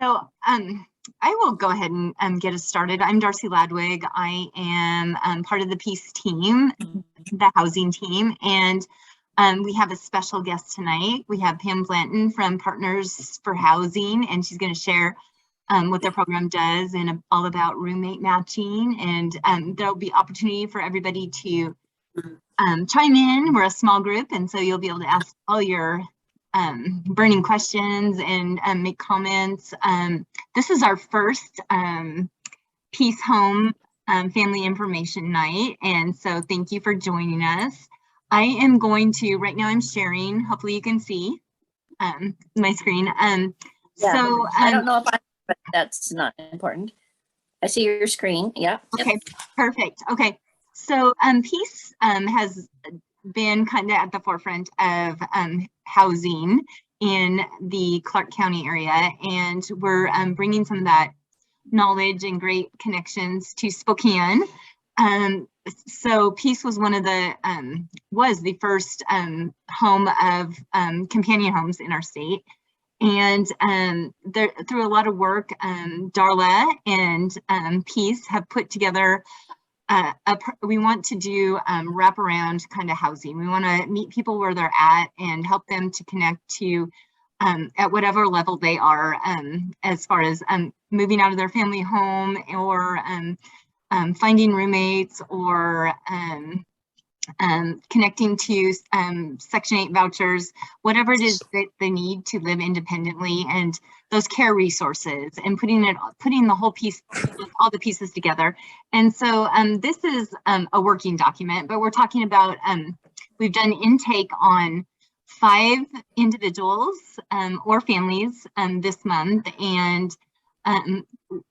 So I will go ahead and get us started. I'm Darcy Ladwig. I am part of the Peace team, the housing team, and we have a special guest tonight. We have Pam Blanton from Partners for Housing, and she's going to share what their program does and all about roommate matching. And there'll be opportunity for everybody to chime in. We're a small group, and so you'll be able to ask all your burning questions and make comments. This is our first Peace Home Family Information Night, and so thank you for joining us. I am going to, right now I'm sharing, hopefully you can see my screen. Yeah, so I don't know if but that's not important. I see your screen, yeah. Okay, perfect. Okay, so Peace has been kind of at the forefront of housing in the Clark County area, and we're bringing some of that knowledge and great connections to Spokane. So Peace was one of the was the first home of companion homes in our state, and through a lot of work, Darla and Peace have put together we want to do wraparound kind of housing. We want to meet people where they're at and help them to connect to at whatever level they are, as far as moving out of their family home or finding roommates or connecting to Section 8 vouchers, whatever it is that they need to live independently, and those care resources, and putting the whole piece, all the pieces together. And so this is a working document, but we're talking about, we've done intake on 5 individuals or families this month. And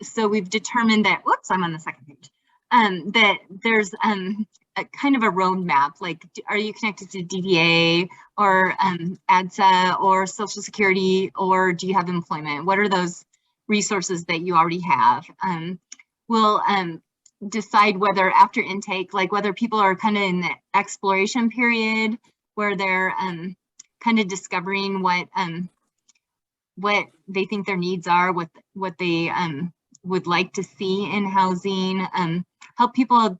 so we've determined that, whoops, I'm on the second page, that there's a kind of a roadmap, like, are you connected to DDA or ADSA or Social Security, or do you have employment? What are those resources that you already have? We'll decide whether after intake, like whether people are kind of in the exploration period where they're kind of discovering what they think their needs are, what they would like to see in housing, help people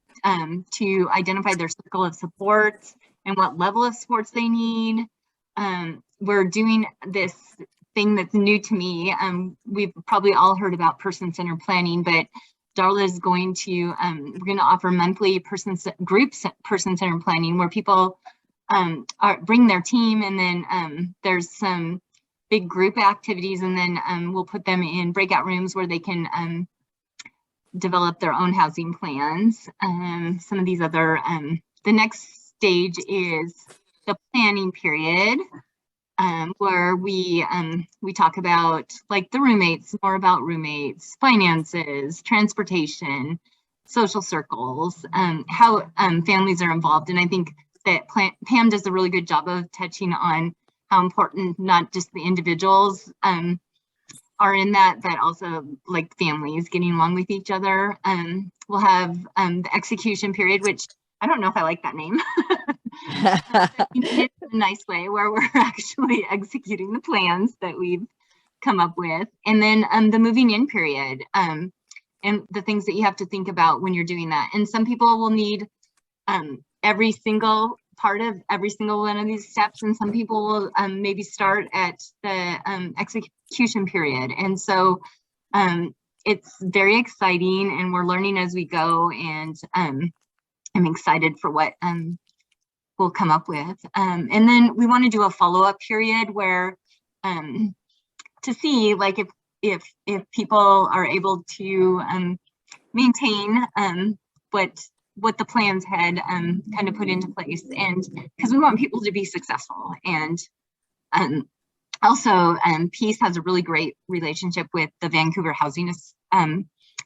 to identify their circle of supports and what level of supports they need. We're doing this thing that's new to me. We've probably all heard about person-centered planning, but Darla is going to, we're going to offer monthly group person-centered planning where people bring their team, and then there's some big group activities, and then we'll put them in breakout rooms where they can develop their own housing plans. Some of these other, the next stage is the planning period, where we talk about like the roommates, more about roommates, finances, transportation, social circles, how families are involved. And I think that Pam does a really good job of touching on how important not just the individuals are in that, but also like families getting along with each other. We'll have the execution period, which I don't know if I like that name. It's a nice way where we're actually executing the plans that we've come up with. And then the moving in period, and the things that you have to think about when you're doing that. And some people will need every single part of every single one of these steps, and some people will maybe start at the execution period. And so it's very exciting, and we're learning as we go, and I'm excited for what we'll come up with. And then we want to do a follow-up period where to see like if people are able to maintain what the plans had kind of put into place, and because we want people to be successful. And also Peace has a really great relationship with the Vancouver Housing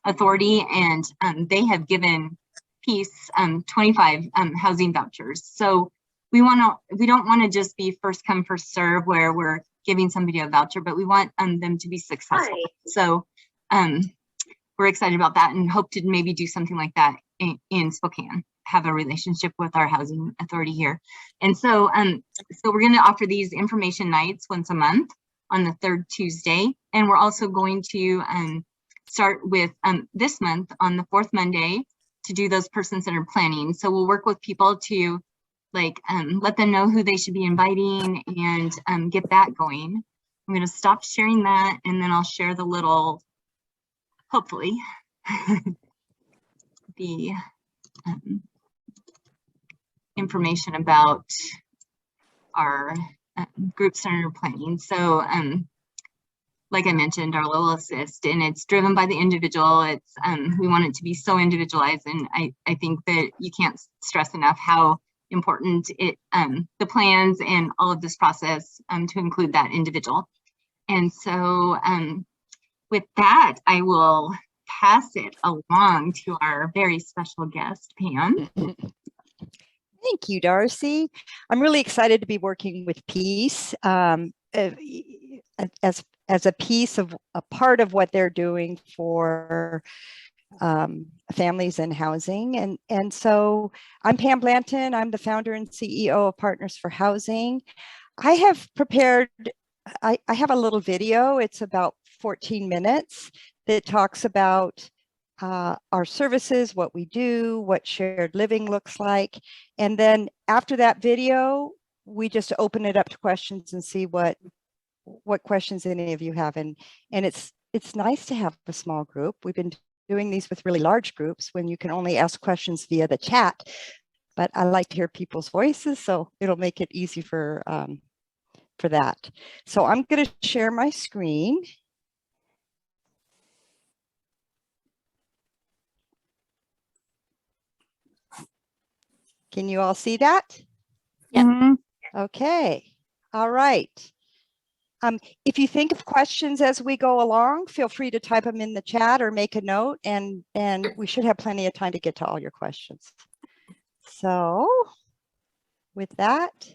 Authority, and they have given Peace 25 housing vouchers. So we don't want to just be first come first serve where we're giving somebody a voucher, but we want them to be successful. Hi. So we're excited about that, and hope to maybe do something like that in Spokane, have a relationship with our housing authority here. And so so we're going to offer these information nights once a month on the 3rd Tuesday. And we're also going to start with this month on the fourth Monday to do those person-centered planning. So we'll work with people to like let them know who they should be inviting and get that going. I'm going to stop sharing that, and then I'll share the little, hopefully, the information about our group-centered planning. So like I mentioned, our little assist, and it's driven by the individual. It's we want it to be so individualized, and I think that you can't stress enough how important it the plans and all of this process to include that individual. And so with that, I will pass it along to our very special guest, Pam. Thank you, Darcy. I'm really excited to be working with Peace as a piece of a part of what they're doing for families and housing. And so I'm Pam Blanton. I'm the founder and CEO of Partners for Housing. I have prepared, I have a little video. It's about 14 minutes that talks about our services, what we do, what shared living looks like. And then after that video, we just open it up to questions and see what questions any of you have. And it's nice to have a small group. We've been doing these with really large groups when you can only ask questions via the chat, but I like to hear people's voices, so it'll make it easy for that. So I'm going to share my screen. Can you all see that? Yeah. Mm-hmm. Okay. All right. If you think of questions as we go along, feel free to type them in the chat or make a note, and we should have plenty of time to get to all your questions. So with that,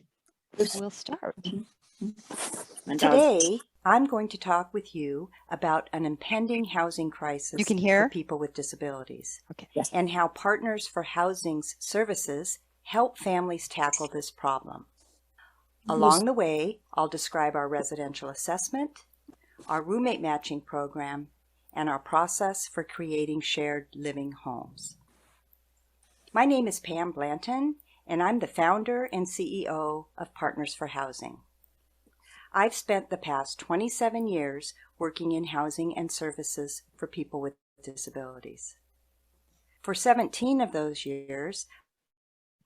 we'll start. Today, I'm going to talk with you about an impending housing crisis You can hear? for people with disabilities. Okay. Yes. And how Partners for Housing's services help families tackle this problem. Along the way, I'll describe our residential assessment, our roommate matching program, and our process for creating shared living homes. My name is Pam Blanton, and I'm the founder and CEO of Partners for Housing. I've spent the past 27 years working in housing and services for people with disabilities. For 17 of those years,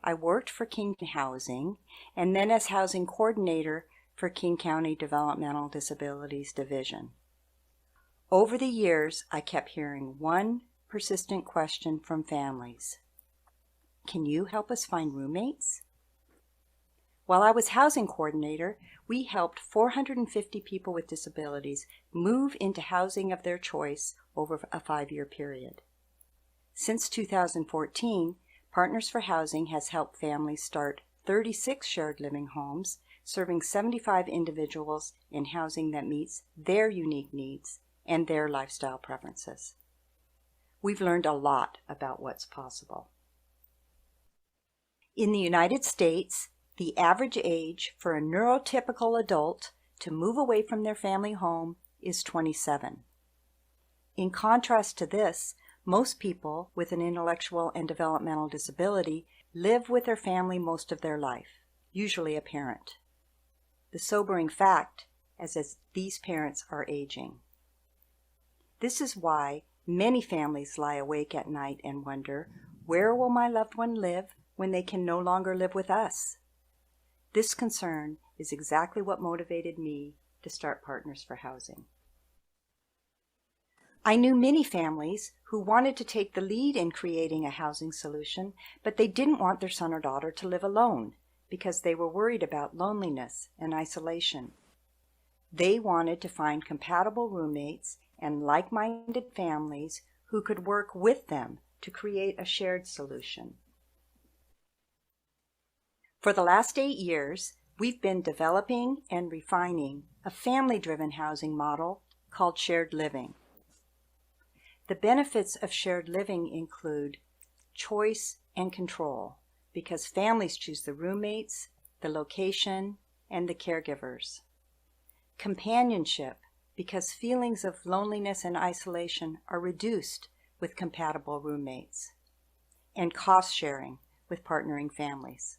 I worked for King Housing and then as housing coordinator for King County Developmental Disabilities Division. Over the years, I kept hearing one persistent question from families. Can you help us find roommates? While I was housing coordinator, we helped 450 people with disabilities move into housing of their choice over a 5-year period. Since 2014, Partners for Housing has helped families start 36 shared living homes, serving 75 individuals in housing that meets their unique needs and their lifestyle preferences. We've learned a lot about what's possible. In the United States, the average age for a neurotypical adult to move away from their family home is 27. In contrast to this, most people with an intellectual and developmental disability live with their family most of their life, usually a parent. The sobering fact is that these parents are aging. This is why many families lie awake at night and wonder, where will my loved one live when they can no longer live with us? This concern is exactly what motivated me to start Partners for Housing. I knew many families who wanted to take the lead in creating a housing solution, but they didn't want their son or daughter to live alone because they were worried about loneliness and isolation. They wanted to find compatible roommates and like-minded families who could work with them to create a shared solution. For the last 8 years, we've been developing and refining a family-driven housing model called shared living. The benefits of shared living include choice and control, because families choose the roommates, the location, and the caregivers. Companionship, because feelings of loneliness and isolation are reduced with compatible roommates, and cost sharing with partnering families.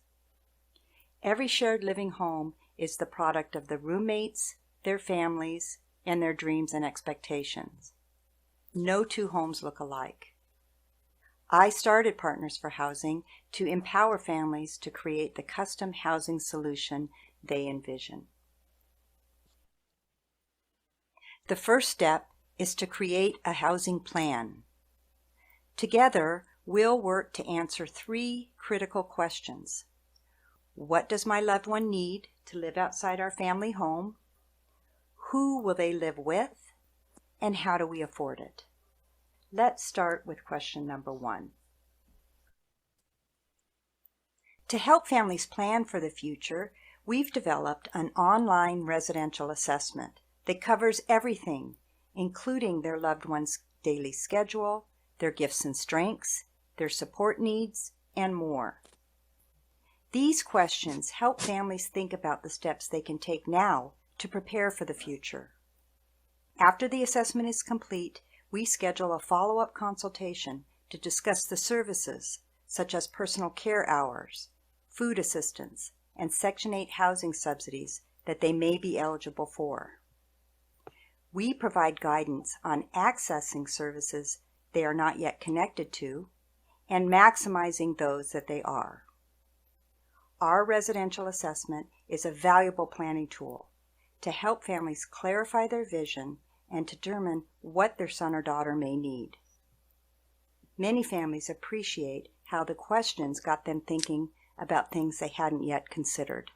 Every shared living home is the product of the roommates, their families, and their dreams and expectations. No two homes look alike. I started Partners for Housing to empower families to create the custom housing solution they envision. The first step is to create a housing plan. Together, we'll work to answer 3 critical questions. What does my loved one need to live outside our family home? Who will they live with? And how do we afford it? Let's start with question number 1. To help families plan for the future, we've developed an online residential assessment that covers everything, including their loved one's daily schedule, their gifts and strengths, their support needs, and more. These questions help families think about the steps they can take now to prepare for the future. After the assessment is complete, we schedule a follow-up consultation to discuss the services, such as personal care hours, food assistance, and Section 8 housing subsidies that they may be eligible for. We provide guidance on accessing services they are not yet connected to and maximizing those that they are. Our residential assessment is a valuable planning tool to help families clarify their vision and determine what their son or daughter may need. Many families appreciate how the questions got them thinking about things they hadn't yet considered.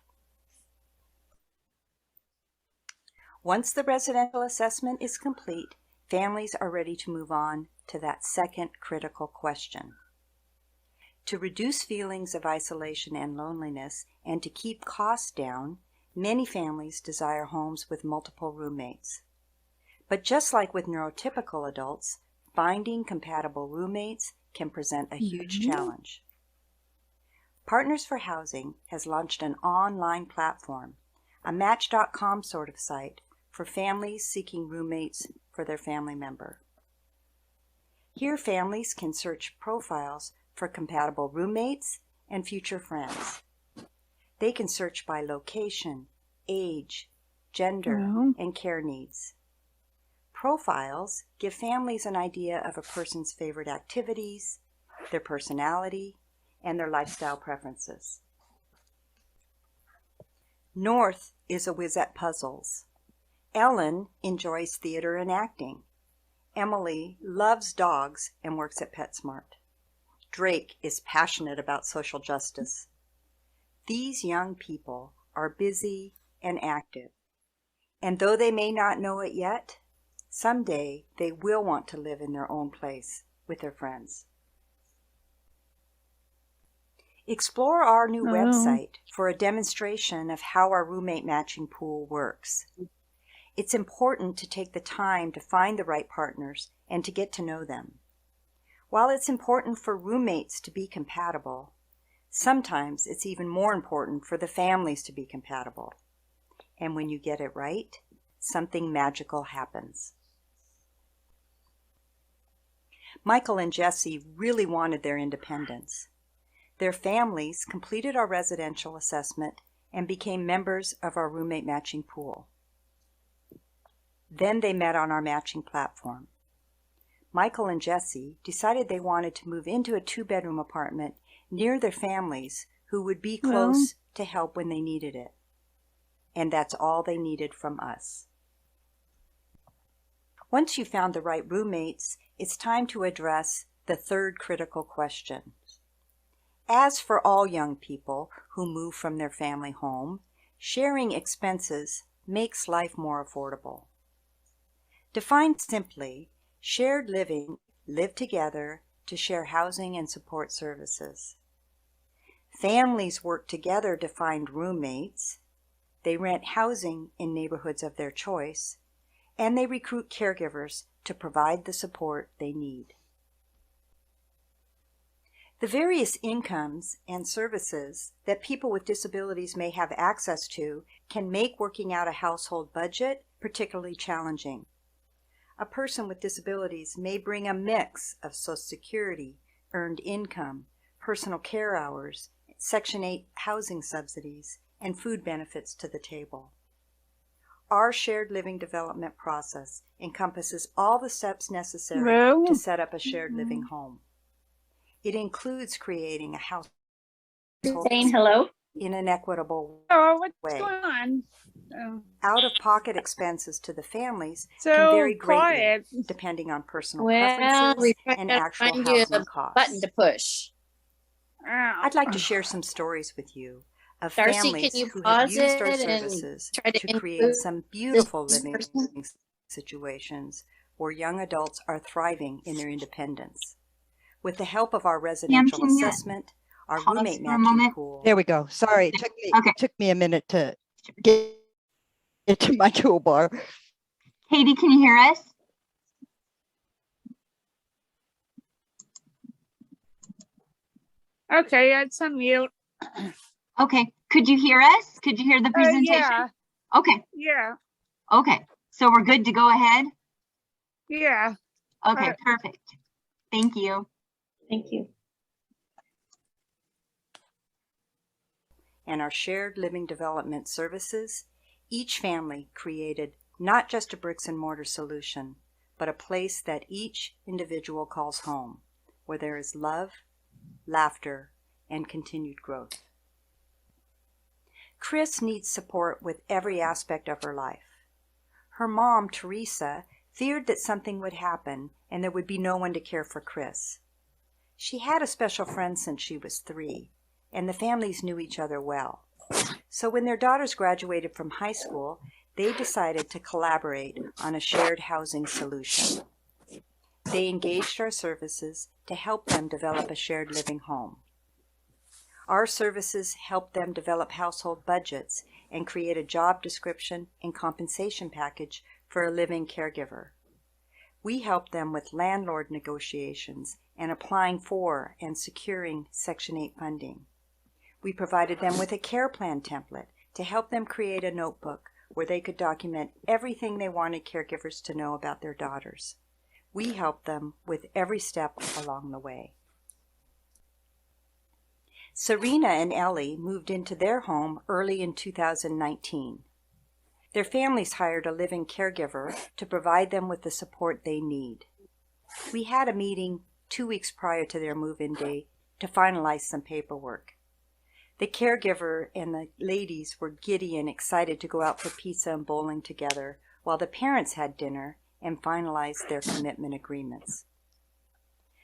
Once the residential assessment is complete, families are ready to move on to that second critical question. To reduce feelings of isolation and loneliness and to keep costs down, many families desire homes with multiple roommates. But just like with neurotypical adults, finding compatible roommates can present a huge challenge. Partners for Housing has launched an online platform, a Match.com sort of site, for families seeking roommates for their family member. Here, families can search profiles for compatible roommates and future friends. They can search by location, age, gender, and care needs. Profiles give families an idea of a person's favorite activities, their personality, and their lifestyle preferences. North is a whiz at puzzles. Ellen enjoys theater and acting. Emily loves dogs and works at PetSmart. Drake is passionate about social justice. These young people are busy and active, and though they may not know it yet, someday they will want to live in their own place with their friends. Explore our new website for a demonstration of how our roommate matching pool works. It's important to take the time to find the right partners and to get to know them. While it's important for roommates to be compatible, sometimes it's even more important for the families to be compatible. And when you get it right, something magical happens. Michael and Jesse really wanted their independence. Their families completed our residential assessment and became members of our roommate matching pool. Then they met on our matching platform. Michael and Jesse decided they wanted to move into a 2-bedroom apartment near their families who would be close to help when they needed it. And that's all they needed from us. Once you found the right roommates, it's time to address the third critical question. As for all young people who move from their family home, sharing expenses makes life more affordable. Defined simply, shared living, live together to share housing and support services. Families work together to find roommates. They rent housing in neighborhoods of their choice, and they recruit caregivers to provide the support they need. The various incomes and services that people with disabilities may have access to can make working out a household budget particularly challenging. A person with disabilities may bring a mix of Social Security, earned income, personal care hours, Section 8 housing subsidies, and food benefits to the table. Our shared living development process encompasses all the steps necessary to set up a shared living home. It includes creating a household Saying hello. in an equitable Oh, what's way. going on? Oh, Out-of-pocket expenses to the families can so vary greatly quiet. depending on personal Well, preferences we and gotta actual find you housing a costs. button to push. Ow. I'd like to share some stories with you of Darcy, can families you who have pause used our it and services try to to create include some beautiful this living person? situations where young adults are thriving in their independence. With the help of our Pam, residential can you assessment, our pause roommate for a matching moment? pool, There we go. Sorry, it Okay. took me a minute to get to my toolbar. Katie, can you hear us? Okay, it's on mute. Okay. Could you hear us? Could you hear the presentation? Yeah, Okay. yeah, Okay. So we're good to go ahead? yeah. Okay, perfect. Thank you. Thank you. and our shared living development services, each family created not just a bricks and mortar solution, but a place that each individual calls home, where there is love, laughter, and continued growth. Chris needs support with every aspect of her life. Her mom, Teresa, feared that something would happen and there would be no one to care for Chris. She had a special friend since she was 3, and the families knew each other well. So when their daughters graduated from high school, they decided to collaborate on a shared housing solution. They engaged our services to help them develop a shared living home. Our services helped them develop household budgets and create a job description and compensation package for a living caregiver. We helped them with landlord negotiations and applying for and securing Section 8 funding. We provided them with a care plan template to help them create a notebook where they could document everything they wanted caregivers to know about their daughters. We helped them with every step along the way. Serena and Ellie moved into their home early in 2019. Their families hired a living caregiver to provide them with the support they need. We had a meeting 2 weeks prior to their move-in day to finalize some paperwork. The caregiver and the ladies were giddy and excited to go out for pizza and bowling together, while the parents had dinner and finalized their commitment agreements.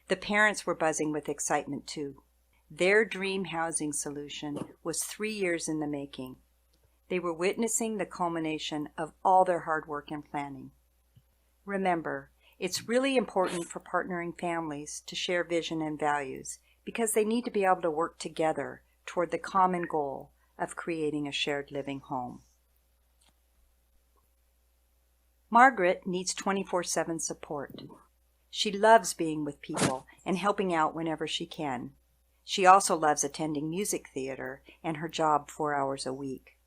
The parents were buzzing with excitement too. Their dream housing solution was 3 years in the making. They were witnessing the culmination of all their hard work and planning. Remember, it's really important for partnering families to share vision and values because they need to be able to work together toward the common goal of creating a shared living home. Margaret needs 24/7 support. She loves being with people and helping out whenever she can. She also loves attending music theater and her job 4 hours a week.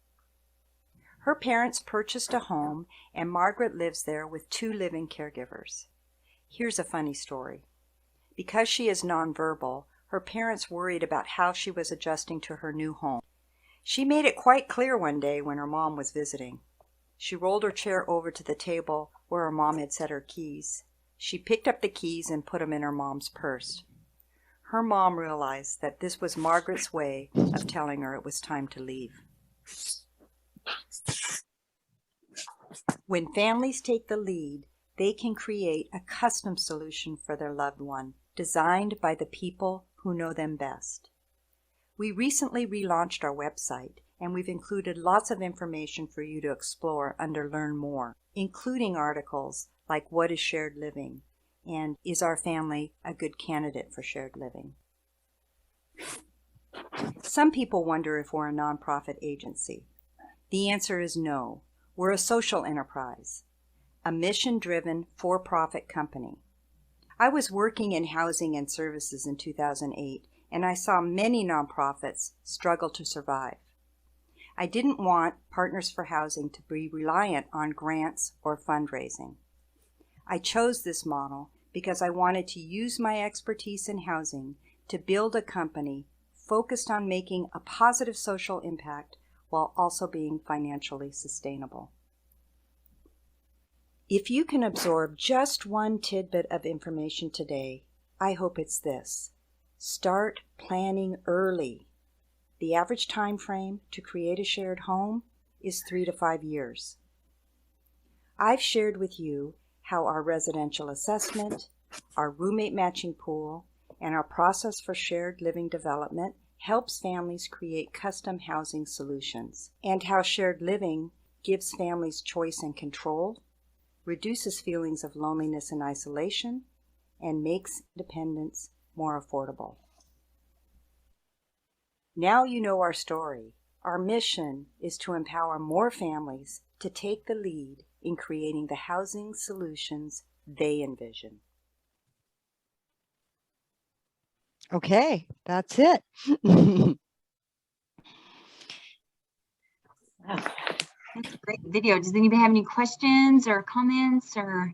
Her parents purchased a home and Margaret lives there with 2 living caregivers. Here's a funny story. Because she is nonverbal, her parents worried about how she was adjusting to her new home. She made it quite clear one day when her mom was visiting. She rolled her chair over to the table where her mom had set her keys. She picked up the keys and put them in her mom's purse. Her mom realized that this was Margaret's way of telling her it was time to leave. When families take the lead, they can create a custom solution for their loved one, designed by the people who know them best. We recently relaunched our website, and we've included lots of information for you to explore under Learn More, including articles like What is Shared Living? And Is Our Family a Good Candidate for Shared Living? Some people wonder if we're a nonprofit agency. The answer is no. We're a social enterprise, a mission-driven, for-profit company. I was working in housing and services in 2008, and I saw many nonprofits struggle to survive. I didn't want Partners for Housing to be reliant on grants or fundraising. I chose this model because I wanted to use my expertise in housing to build a company focused on making a positive social impact while also being financially sustainable. If you can absorb just one tidbit of information today, I hope it's this. Start planning early. The average time frame to create a shared home is 3 to 5 years. I've shared with you how our residential assessment, our roommate matching pool, and our process for shared living development helps families create custom housing solutions, and how shared living gives families choice and control, reduces feelings of loneliness and isolation, and makes independence more affordable. Now you know our story. Our mission is to empower more families to take the lead in creating the housing solutions they envision. Okay, that's it. Wow. That's a great video. Does anybody have any questions or comments or